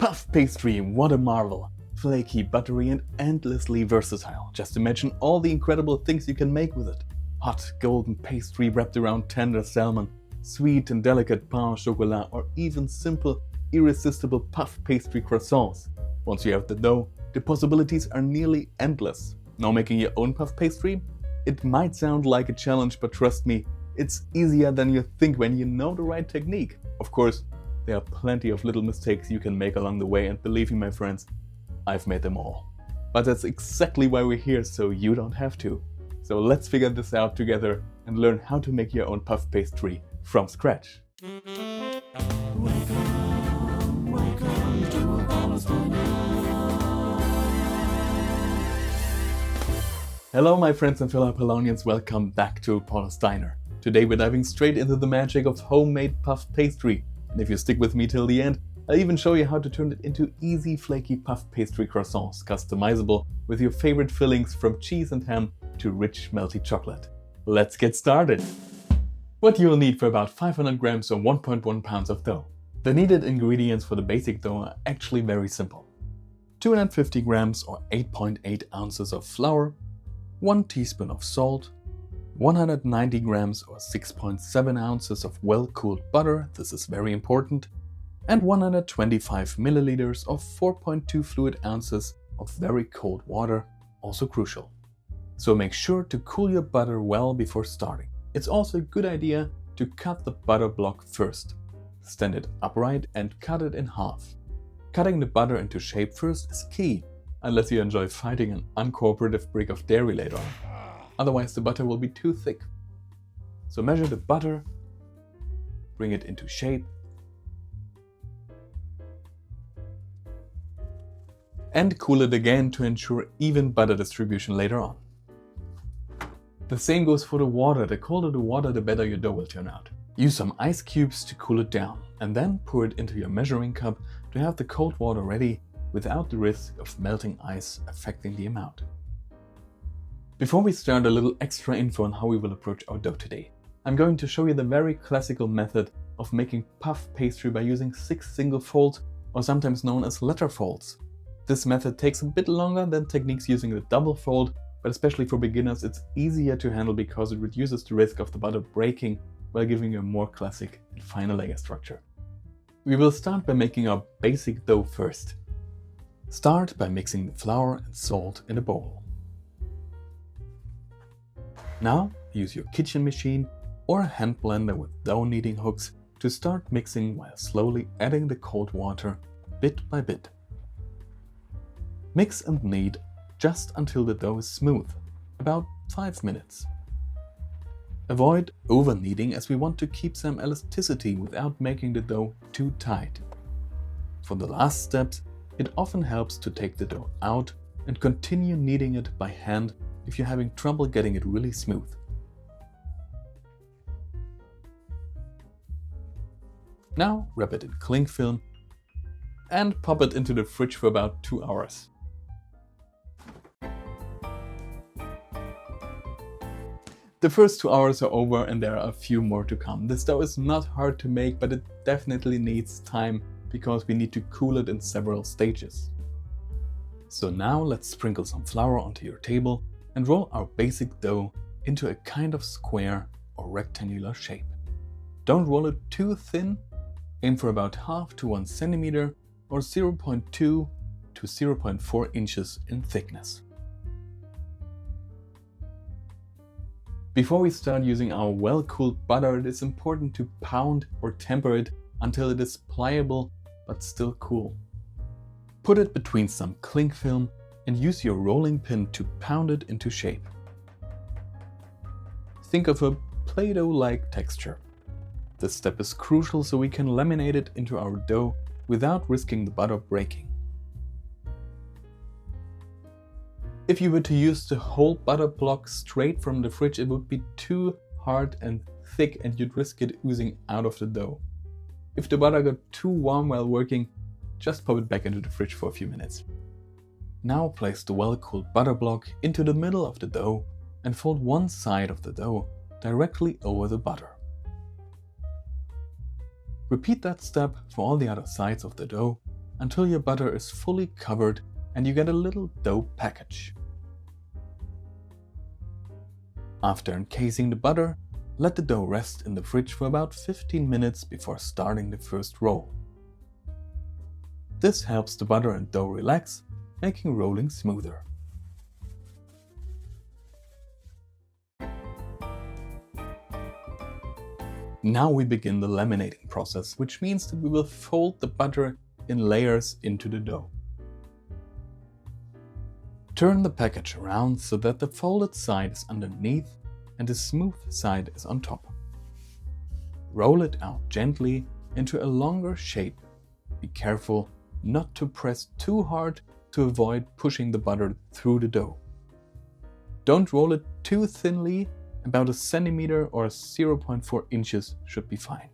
Puff pastry, what a marvel! Flaky, buttery and endlessly versatile. Just imagine all the incredible things you can make with it. Hot, golden pastry wrapped around tender salmon, sweet and delicate pain au chocolat, or even simple, irresistible puff pastry croissants. Once you have the dough, the possibilities are nearly endless. Now making your own puff pastry? It might sound like a challenge, but trust me, it's easier than you think when you know the right technique. Of course, there are plenty of little mistakes you can make along the way, and believe me, my friends, I've made them all. But that's exactly why we're here, so you don't have to. So let's figure this out together and learn how to make your own puff pastry from scratch. Hello my friends and fellow Polonians, welcome back to Paul's Diner. Today we're diving straight into the magic of homemade puff pastry. And if you stick with me till the end, I'll even show you how to turn it into easy flaky puff pastry croissants, customizable with your favorite fillings from cheese and ham to rich melty chocolate. Let's get started! What you'll need for about 500 grams or 1.1 pounds of dough. The needed ingredients for the basic dough are actually very simple. 250 grams or 8.8 ounces of flour, 1 teaspoon of salt, 190 grams or 6.7 ounces of well-cooled butter, this is very important, and 125 milliliters of 4.2 fluid ounces of very cold water, also crucial. So make sure to cool your butter well before starting. It's also a good idea to cut the butter block first. Stand it upright and cut it in half. Cutting the butter into shape first is key, unless you enjoy fighting an uncooperative brick of dairy later on. Otherwise the butter will be too thick. So measure the butter, bring it into shape, and cool it again to ensure even butter distribution later on. The same goes for the water. The colder the water, the better your dough will turn out. Use some ice cubes to cool it down, and then pour it into your measuring cup to have the cold water ready without the risk of melting ice affecting the amount. Before we start, a little extra info on how we will approach our dough today. I'm going to show you the very classical method of making puff pastry by using 6 single folds, or sometimes known as letter folds. This method takes a bit longer than techniques using the double fold, but especially for beginners it's easier to handle because it reduces the risk of the butter breaking while giving you a more classic and finer layer structure. We will start by making our basic dough first. Start by mixing the flour and salt in a bowl. Now use your kitchen machine or a hand blender with dough kneading hooks to start mixing while slowly adding the cold water bit by bit. Mix and knead just until the dough is smooth, about 5 minutes. Avoid over kneading as we want to keep some elasticity without making the dough too tight. For the last steps, it often helps to take the dough out and continue kneading it by hand if you're having trouble getting it really smooth. Now wrap it in cling film and pop it into the fridge for about 2 hours. The first 2 hours are over and there are a few more to come. This dough is not hard to make, but it definitely needs time because we need to cool it in several stages. So now let's sprinkle some flour onto your table and roll our basic dough into a kind of square or rectangular shape. Don't roll it too thin, aim for about half to 1 centimeter or 0.2 to 0.4 inches in thickness. Before we start using our well-cooled butter, it is important to pound or temper it until it is pliable but still cool. Put it between some cling film and use your rolling pin to pound it into shape. Think of a Play-Doh-like texture. This step is crucial so we can laminate it into our dough without risking the butter breaking. If you were to use the whole butter block straight from the fridge, it would be too hard and thick and you'd risk it oozing out of the dough. If the butter got too warm while working, just pop it back into the fridge for a few minutes. Now place the well-cooled butter block into the middle of the dough and fold one side of the dough directly over the butter. Repeat that step for all the other sides of the dough until your butter is fully covered and you get a little dough package. After encasing the butter, let the dough rest in the fridge for about 15 minutes before starting the first roll. This helps the butter and dough relax, making rolling smoother. Now we begin the laminating process, which means that we will fold the butter in layers into the dough. Turn the package around so that the folded side is underneath and the smooth side is on top. Roll it out gently into a longer shape. Be careful not to press too hard to avoid pushing the butter through the dough. Don't roll it too thinly, about a centimeter or 0.4 inches should be fine.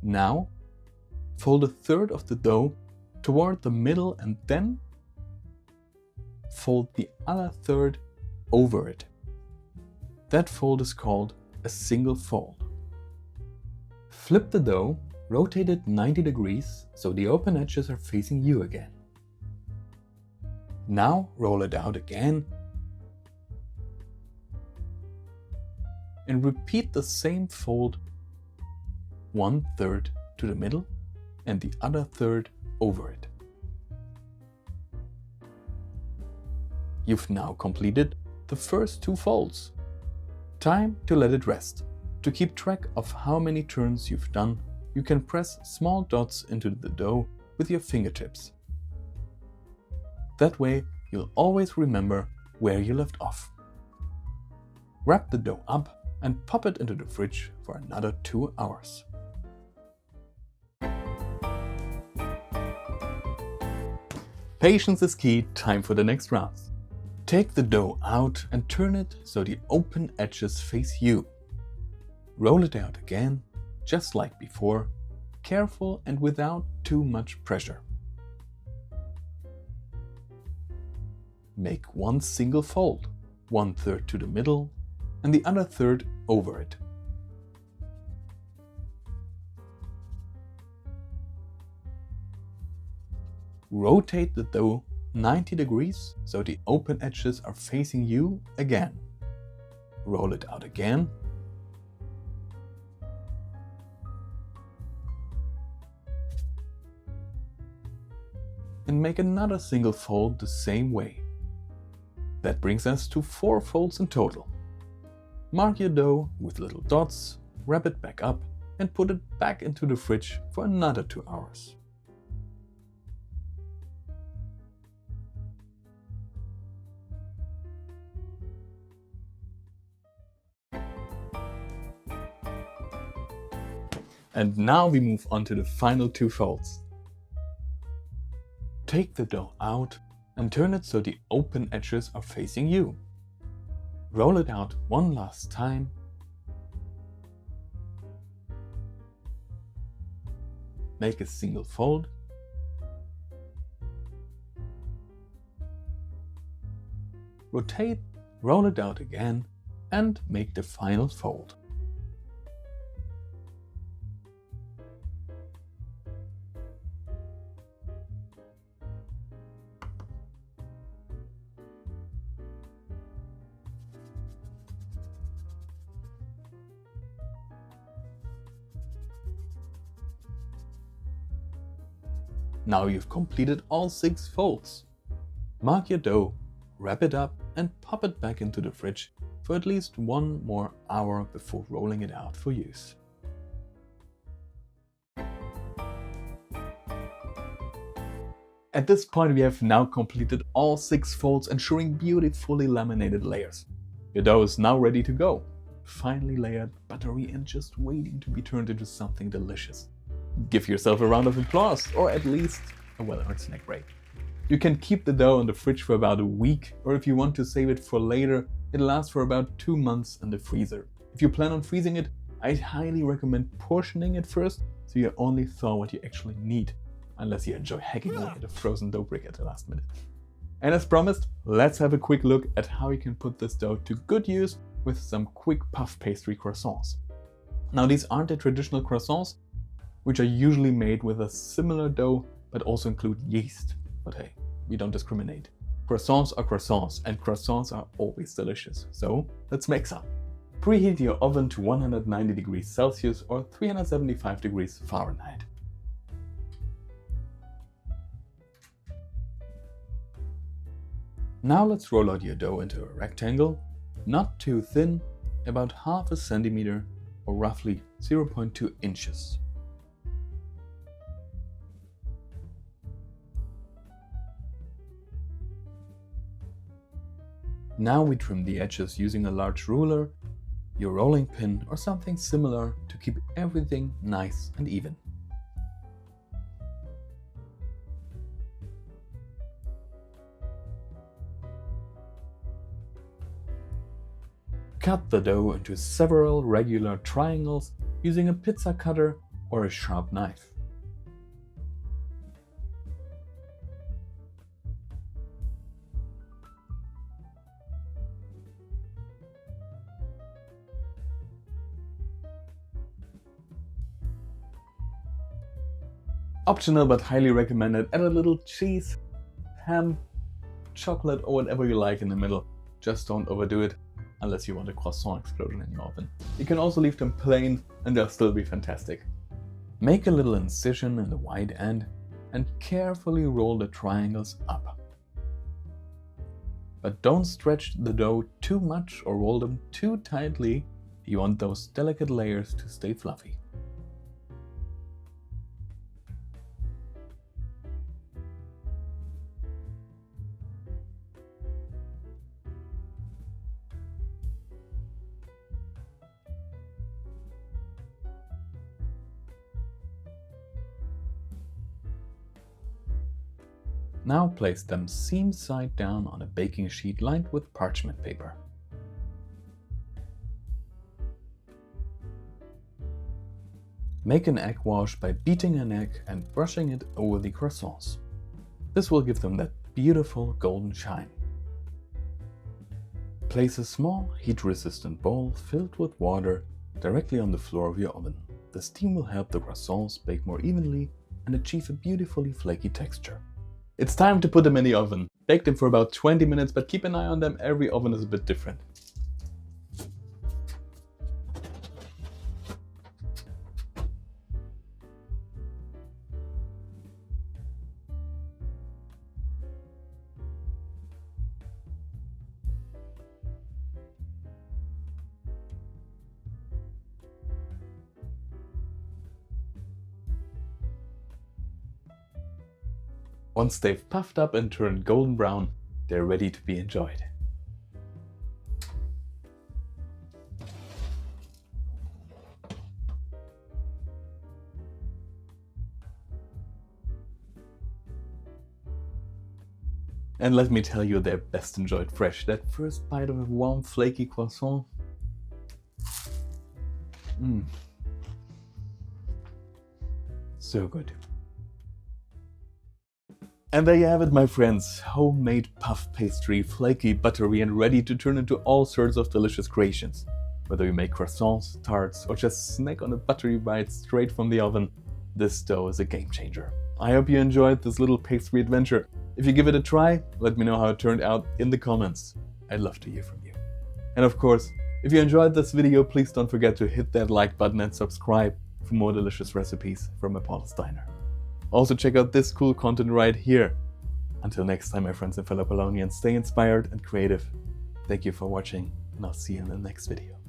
Now, fold a third of the dough toward the middle and then fold the other third over it. That fold is called a single fold. Flip the dough, rotate it 90 degrees so the open edges are facing you again. Now roll it out again and repeat the same fold, one third to the middle and the other third over it. You've now completed the first two folds. Time to let it rest. To keep track of how many turns you've done, you can press small dots into the dough with your fingertips. That way, you'll always remember where you left off. Wrap the dough up and pop it into the fridge for another 2 hours. Patience is key. Time for the next rounds. Take the dough out and turn it so the open edges face you. Roll it out again, just like before, careful and without too much pressure. Make one single fold, one third to the middle and the other third over it. Rotate the dough 90 degrees so the open edges are facing you again. Roll it out again. And make another single fold the same way. That brings us to 4 folds in total. Mark your dough with little dots, wrap it back up and put it back into the fridge for another 2 hours. And now we move on to the final 2 folds. Take the dough out and turn it so the open edges are facing you. Roll it out one last time. Make a single fold. Rotate, roll it out again, and make the final fold. Now you've completed all 6 folds. Mark your dough, wrap it up and pop it back into the fridge for at least 1 more hour before rolling it out for use. At this point we have now completed all 6 folds, ensuring beautifully laminated layers. Your dough is now ready to go. Finely layered, buttery and just waiting to be turned into something delicious. Give yourself a round of applause, or at least a well-earned snack break. You can keep the dough in the fridge for about a week, or if you want to save it for later, it lasts for about 2 months in the freezer. If you plan on freezing it, I'd highly recommend portioning it first, so you only thaw what you actually need, unless you enjoy hacking away at a frozen dough brick at the last minute. And as promised, let's have a quick look at how you can put this dough to good use with some quick puff pastry croissants. Now these aren't the traditional croissants, which are usually made with a similar dough but also include yeast. But hey, we don't discriminate. Croissants are croissants, and croissants are always delicious. So let's make some. Preheat your oven to 190 degrees Celsius or 375 degrees Fahrenheit. Now let's roll out your dough into a rectangle, not too thin, about half a centimeter or roughly 0.2 inches. Now we trim the edges using a large ruler, your rolling pin or something similar to keep everything nice and even. Cut the dough into several regular triangles using a pizza cutter or a sharp knife. Optional but highly recommended, add a little cheese, ham, chocolate or whatever you like in the middle. Just don't overdo it unless you want a croissant explosion in your oven. You can also leave them plain and they'll still be fantastic. Make a little incision in the wide end and carefully roll the triangles up. But don't stretch the dough too much or roll them too tightly. You want those delicate layers to stay fluffy. Now place them seam side down on a baking sheet lined with parchment paper. Make an egg wash by beating an egg and brushing it over the croissants. This will give them that beautiful golden shine. Place a small heat-resistant bowl filled with water directly on the floor of your oven. The steam will help the croissants bake more evenly and achieve a beautifully flaky texture. It's time to put them in the oven. Bake them for about 20 minutes, but keep an eye on them, every oven is a bit different. Once they've puffed up and turned golden brown, they're ready to be enjoyed. And let me tell you, they're best enjoyed fresh. That first bite of a warm, flaky croissant. So good. And there you have it, my friends. Homemade puff pastry, flaky, buttery and ready to turn into all sorts of delicious creations. Whether you make croissants, tarts or just snack on a buttery bite straight from the oven, this dough is a game changer. I hope you enjoyed this little pastry adventure. If you give it a try, let me know how it turned out in the comments. I'd love to hear from you. And of course, if you enjoyed this video, please don't forget to hit that like button and subscribe for more delicious recipes from Paula's Diner. Also check out this cool content right here. Until next time, my friends and fellow Polonians, stay inspired and creative. Thank you for watching, and I'll see you in the next video.